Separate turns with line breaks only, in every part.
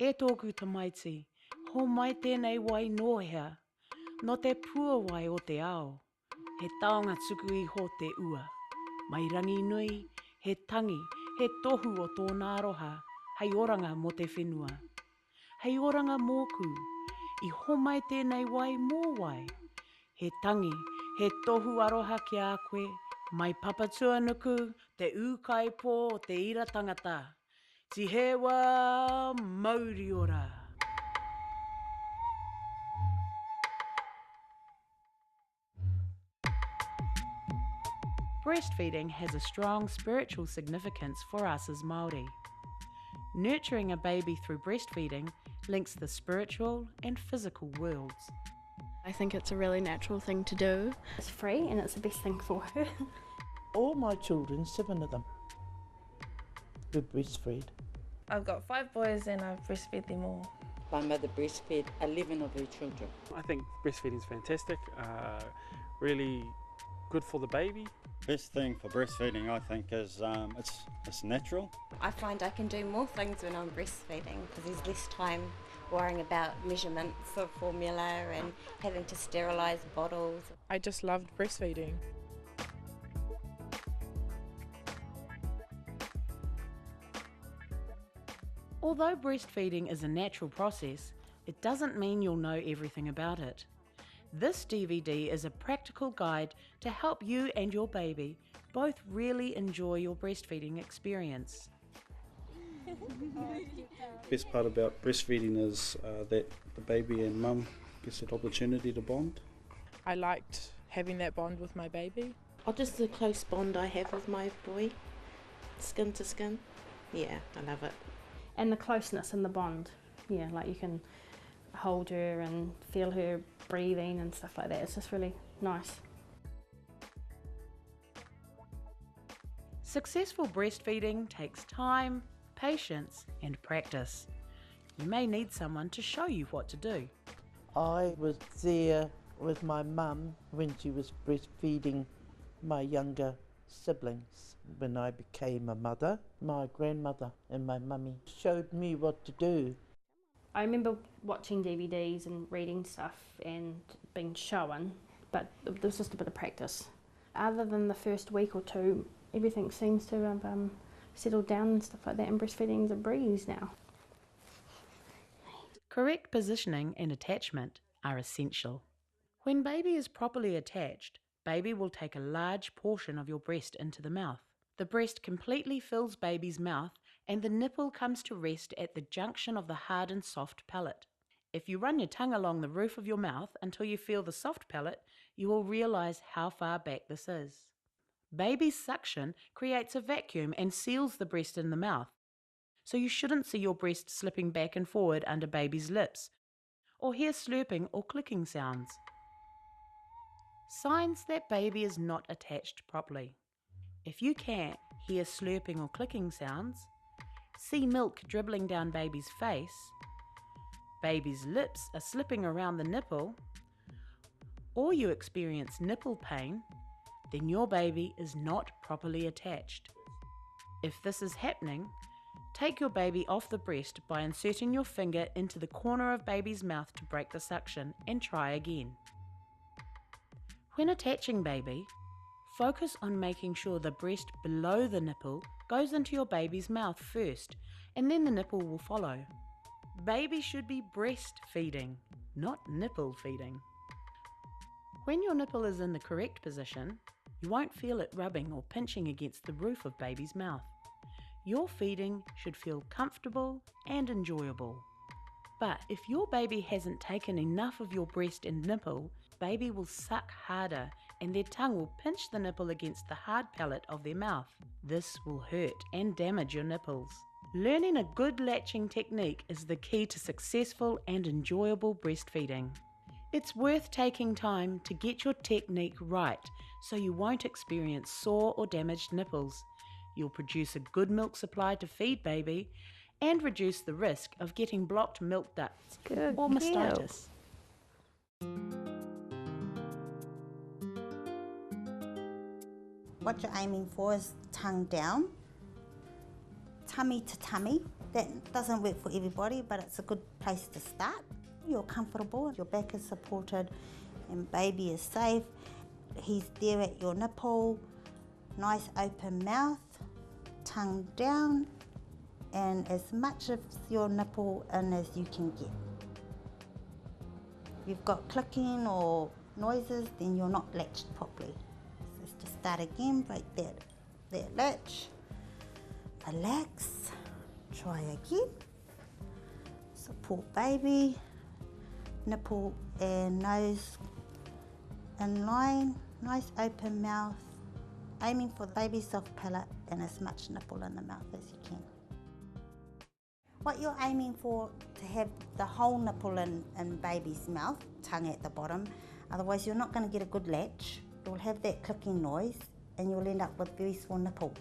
He tōku tamaiti, ho mai tēnei wai nōhea, no te pua wai o te ao. He taonga tuku I ho te ua. Mai rangi nui, he tangi, he tohu o tōna aroha, hei oranga mo te whenua. Hei oranga mōku, I ho mai tēnei wai mō wai. He tangi, he tohu aroha ki a koe, mai papatua nuku, te ūkai pō o te ira tangata. Ti hewa mauri ora. Breastfeeding has a strong spiritual significance for us as Māori. Nurturing a baby through breastfeeding links the spiritual and physical worlds.
I think it's a really natural thing to do. It's free and it's the best thing for her.
All my children, 7 of them, were breastfed.
I've got 5 boys and I've breastfed them all.
My mother breastfed 11 of her children.
I think breastfeeding is fantastic, really good for the baby.
Best thing for breastfeeding, I think, is it's natural.
I find I can do more things when I'm breastfeeding because there's less time worrying about measurements of formula and having to sterilise bottles.
I just loved breastfeeding.
Although breastfeeding is a natural process, it doesn't mean you'll know everything about it. This DVD is a practical guide to help you and your baby both really enjoy your breastfeeding experience.
Best part about breastfeeding is that the baby and mum gets that opportunity to bond.
I liked having that bond with my baby.
Oh, just the close bond I have with my boy, skin to skin. Yeah, I love it.
And the closeness and the bond. Yeah, like you can hold her and feel her breathing and stuff like that. It's just really nice.
Successful breastfeeding takes time, patience and practice. You may need someone to show you what to do.
I was there with my mum when she was breastfeeding my younger siblings. When I became a mother, my grandmother and my mummy showed me what to do.
I remember watching DVDs and reading stuff and being shown, but it was just a bit of practice. Other than the first week or two, everything seems to have settled down and stuff like that, and breastfeeding's a breeze now.
Correct positioning and attachment are essential. When baby is properly attached, baby will take a large portion of your breast into the mouth. The breast completely fills baby's mouth and the nipple comes to rest at the junction of the hard and soft palate. If you run your tongue along the roof of your mouth until you feel the soft palate, you will realise how far back this is. Baby's suction creates a vacuum and seals the breast in the mouth, so you shouldn't see your breast slipping back and forward under baby's lips, or hear slurping or clicking sounds. Signs that baby is not attached properly. If you can't hear slurping or clicking sounds, see milk dribbling down baby's face, baby's lips are slipping around the nipple, or you experience nipple pain, then your baby is not properly attached. If this is happening, take your baby off the breast by inserting your finger into the corner of baby's mouth to break the suction and try again. When attaching baby, focus on making sure the breast below the nipple goes into your baby's mouth first, and then the nipple will follow. Baby should be breastfeeding, not nipple feeding. When your nipple is in the correct position, you won't feel it rubbing or pinching against the roof of baby's mouth. Your feeding should feel comfortable and enjoyable. But if your baby hasn't taken enough of your breast and nipple, baby will suck harder and their tongue will pinch the nipple against the hard palate of their mouth. This will hurt and damage your nipples. Learning a good latching technique is the key to successful and enjoyable breastfeeding. It's worth taking time to get your technique right so you won't experience sore or damaged nipples. You'll produce a good milk supply to feed baby and reduce the risk of getting blocked milk ducts or mastitis.
What you're aiming for is tongue down, tummy to tummy, That doesn't work for everybody, but it's a good place to start. You're comfortable, your back is supported, and baby is safe. He's there at your nipple, nice open mouth, tongue down, and as much of your nipple in as you can get. If you've got clicking or noises, then you're not latched properly. So let's just start again, break that latch, relax, try again, support baby, nipple and nose in line, nice open mouth, aiming for baby soft palate and as much nipple in the mouth as you can. What you're aiming for to have the whole nipple in baby's mouth, tongue at the bottom, otherwise you're not going to get a good latch. You'll have that clicking noise and you'll end up with very small nipples.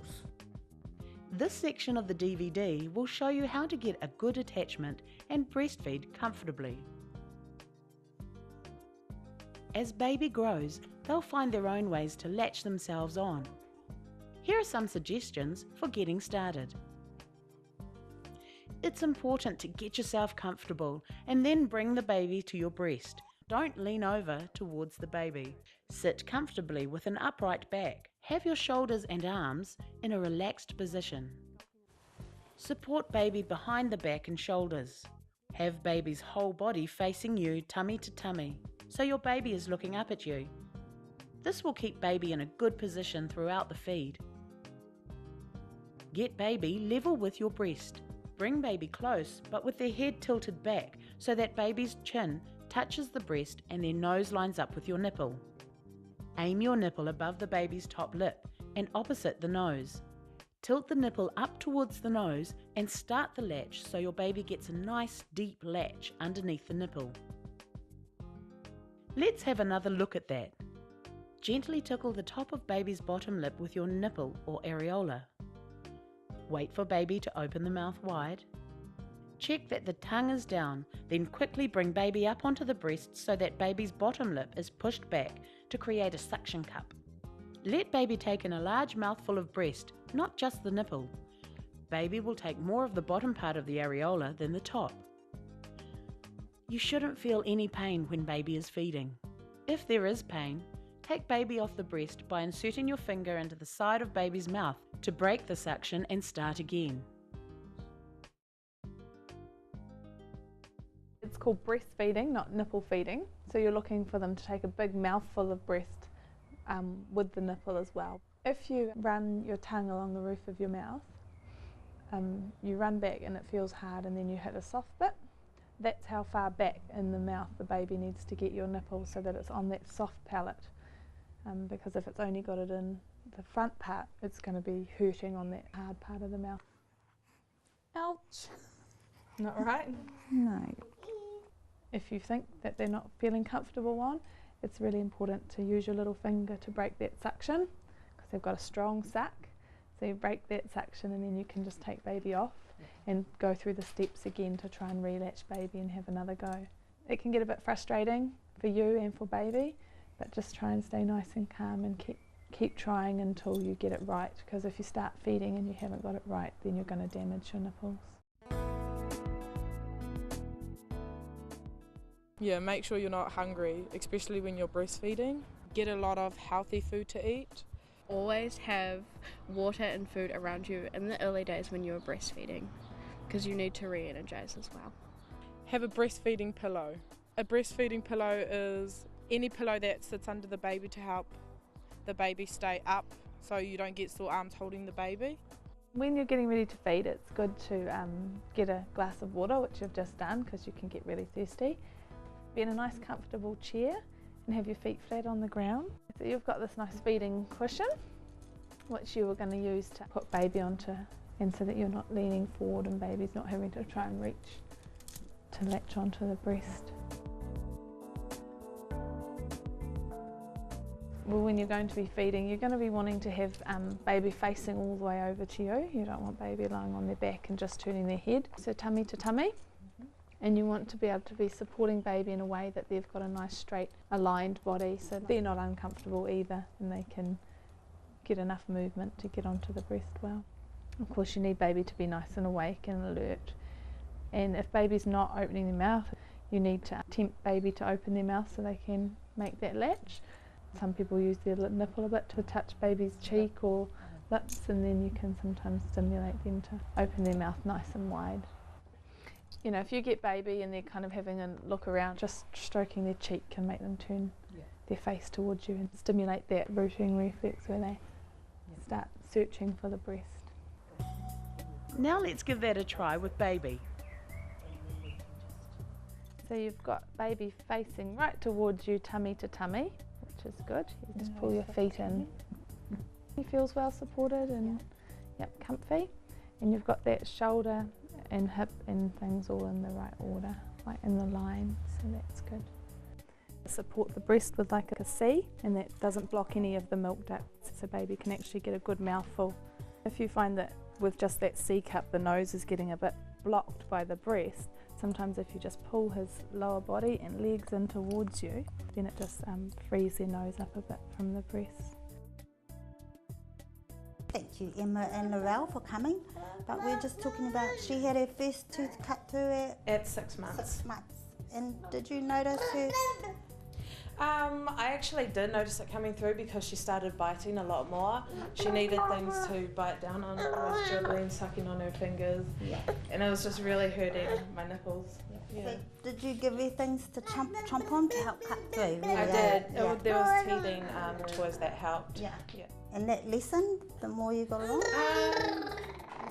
This section of the DVD will show you how to get a good attachment and breastfeed comfortably. As baby grows, they'll find their own ways to latch themselves on. Here are some suggestions for getting started. It's important to get yourself comfortable and then bring the baby to your breast. Don't lean over towards the baby. Sit comfortably with an upright back. Have your shoulders and arms in a relaxed position. Support baby behind the back and shoulders. Have baby's whole body facing you tummy to tummy, so your baby is looking up at you. This will keep baby in a good position throughout the feed. Get baby level with your breast. Bring baby close but with their head tilted back so that baby's chin touches the breast and their nose lines up with your nipple. Aim your nipple above the baby's top lip and opposite the nose. Tilt the nipple up towards the nose and start the latch so your baby gets a nice deep latch underneath the nipple. Let's have another look at that. Gently tickle the top of baby's bottom lip with your nipple or areola. Wait for baby to open the mouth wide. Check that the tongue is down, then quickly bring baby up onto the breast so that baby's bottom lip is pushed back to create a suction cup. Let baby take in a large mouthful of breast, not just the nipple. Baby will take more of the bottom part of the areola than the top. You shouldn't feel any pain when baby is feeding. If there is pain, take baby off the breast by inserting your finger into the side of baby's mouth to break the suction and start again.
It's called breastfeeding, not nipple feeding. So you're looking for them to take a big mouthful of breast with the nipple as well. If you run your tongue along the roof of your mouth, you run back and it feels hard and then you hit a soft bit. That's how far back in the mouth the baby needs to get your nipple so that it's on that soft palate. Because if it's only got it in the front part, it's going to be hurting on that hard part of the mouth. Ouch! Not right?
No.
If you think that they're not feeling comfortable on, it's really important to use your little finger to break that suction because they've got a strong suck. So you break that suction and then you can just take baby off and go through the steps again to try and relatch baby and have another go. It can get a bit frustrating for you and for baby, but just try and stay nice and calm and keep trying until you get it right, because if you start feeding and you haven't got it right, then you're going to damage your nipples.
Yeah, make sure you're not hungry, especially when you're breastfeeding. Get a lot of healthy food to eat.
Always have water and food around you in the early days when you're breastfeeding, because you need to re-energize as well.
Have a breastfeeding pillow. A breastfeeding pillow is any pillow that sits under the baby to help the baby stay up so you don't get sore arms holding the baby.
When you're getting ready to feed, it's good to get a glass of water, which you've just done because you can get really thirsty. Be in a nice comfortable chair and have your feet flat on the ground. So you've got this nice feeding cushion which you are going to use to put baby onto, and so that you're not leaning forward and baby's not having to try and reach to latch onto the breast. Well, when you're going to be feeding, you're going to be wanting to have baby facing all the way over to you. You don't want baby lying on their back and just turning their head. So tummy to tummy. And you want to be able to be supporting baby in a way that they've got a nice straight aligned body so they're not uncomfortable either and they can get enough movement to get onto the breast well. Of course, you need baby to be nice and awake and alert. And if baby's not opening their mouth, you need to tempt baby to open their mouth so they can make that latch. Some people use their nipple a bit to touch baby's cheek or lips, and then you can sometimes stimulate them to open their mouth nice and wide. You know, if you get baby and they're kind of having a look around, just stroking their cheek can make them turn their face towards you and stimulate that rooting reflex where they start searching for the breast.
Now let's give that a try with baby.
So you've got baby facing right towards you, tummy to tummy, which is good. You just pull your feet in. He feels well supported and comfy. And you've got that shoulder and hip and things all in the right order, like in the line, so that's good. Support the breast with like a C, and that doesn't block any of the milk ducts, so baby can actually get a good mouthful. If you find that with just that C cup the nose is getting a bit blocked by the breast, sometimes if you just pull his lower body and legs in towards you, then it just frees their nose up a bit from the breast.
Thank you, Emma and Laurel, for coming. But we're just talking about, she had her first tooth cut through
at 6 months.
6 months. And did you notice her?
I actually did notice it coming through because she started biting a lot more. She needed things to bite down on. It was dribbling, sucking on her fingers, and it was just really hurting my nipples.
So did you give her things to chomp on to help cut through? Really?
I did. There was teething toys that helped.
Yeah. And that lessened the more you got along?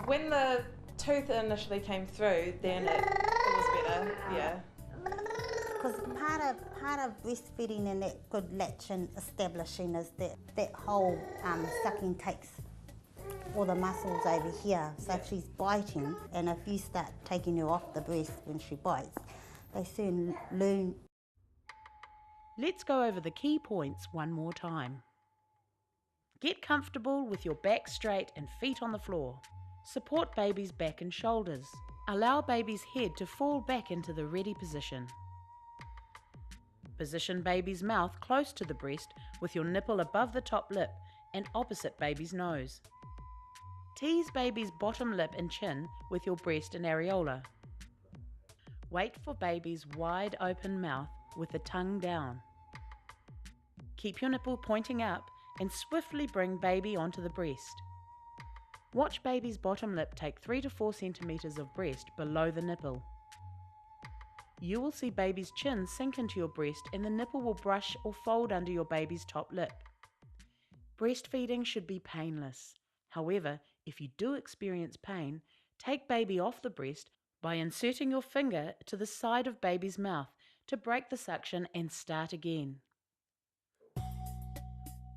When the tooth initially came through, then it was better, yeah.
Because part of breastfeeding and that good latch and establishing is that whole sucking takes all the muscles over here. So if she's biting, and if you start taking her off the breast when she bites, they soon learn.
Let's go over the key points one more time. Get comfortable with your back straight and feet on the floor. Support baby's back and shoulders. Allow baby's head to fall back into the ready position. Position baby's mouth close to the breast with your nipple above the top lip and opposite baby's nose. Tease baby's bottom lip and chin with your breast and areola. Wait for baby's wide open mouth with the tongue down. Keep your nipple pointing up and swiftly bring baby onto the breast. Watch baby's bottom lip take 3 to 4 centimeters of breast below the nipple. You will see baby's chin sink into your breast and the nipple will brush or fold under your baby's top lip. Breastfeeding should be painless. However, if you do experience pain, take baby off the breast by inserting your finger to the side of baby's mouth to break the suction and start again.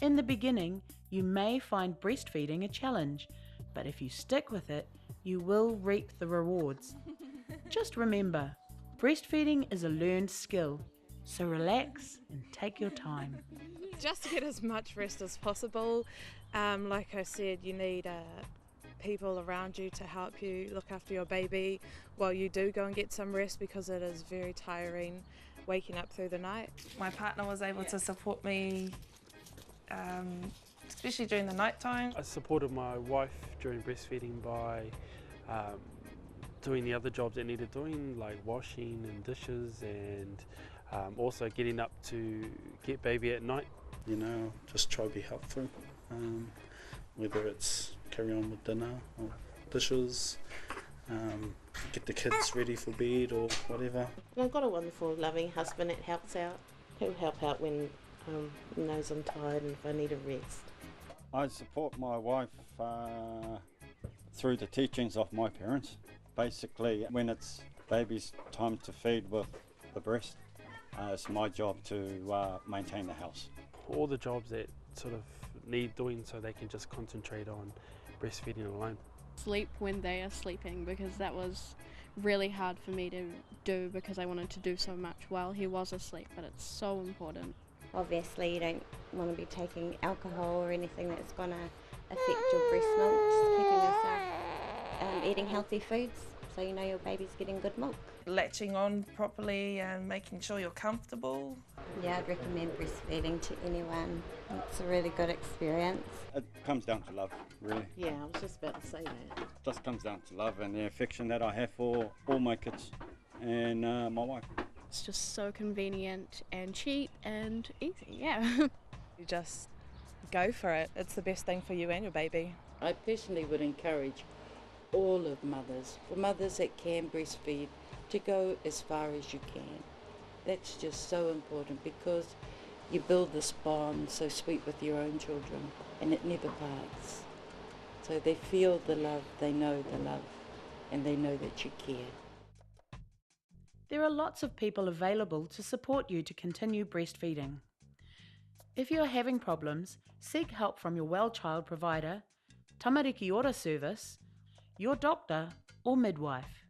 In the beginning, you may find breastfeeding a challenge, but if you stick with it, you will reap the rewards. Just remember, breastfeeding is a learned skill, so relax and take your time.
Just get as much rest as possible. Like I said, you need people around you to help you look after your baby while you do go and get some rest, because it is very tiring waking up through the night.
My partner was able to support me, especially during the night time.
I supported my wife during breastfeeding by doing the other jobs that needed doing, like washing and dishes, and also getting up to get baby at night.
You know, just try to be helpful, whether it's carry on with dinner or dishes, get the kids ready for bed or whatever.
I've got a wonderful, loving husband that helps out. He'll help out when he knows I'm tired and if I need a rest.
I support my wife through the teachings of my parents. Basically, when it's baby's time to feed with the breast, it's my job to maintain the house.
All the jobs that sort of need doing so they can just concentrate on breastfeeding alone.
Sleep when they are sleeping, because that was really hard for me to do because I wanted to do so much while he was asleep, but it's so important.
Obviously you don't want to be taking alcohol or anything that's going to affect your breast milk, just keeping yourself eating healthy foods so you know your baby's getting good milk.
Latching on properly and making sure you're comfortable.
Yeah, I'd recommend breastfeeding to anyone. It's a really good experience.
It comes down to love, really.
Yeah, I was just about to say that.
It just comes down to love and the affection that I have for all my kids and my wife.
It's just so convenient and cheap and easy, yeah.
You just go for it. It's the best thing for you and your baby.
I personally would encourage all of mothers, for mothers that can breastfeed, to go as far as you can. That's just so important because you build this bond so sweet with your own children and it never parts. So they feel the love, they know the love, and they know that you care.
There are lots of people available to support you to continue breastfeeding. If you are having problems, seek help from your well child provider, tamariki ora service, your doctor or midwife.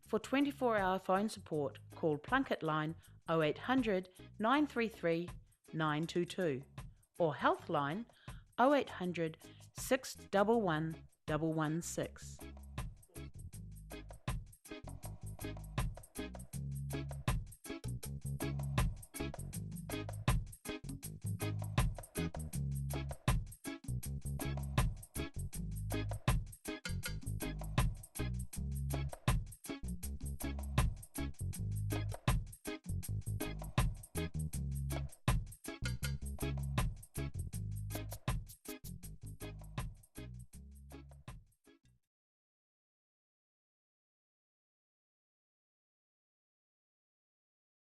For 24-hour phone support, call Plunketline 0800 933 922 or Healthline 0800 611 116.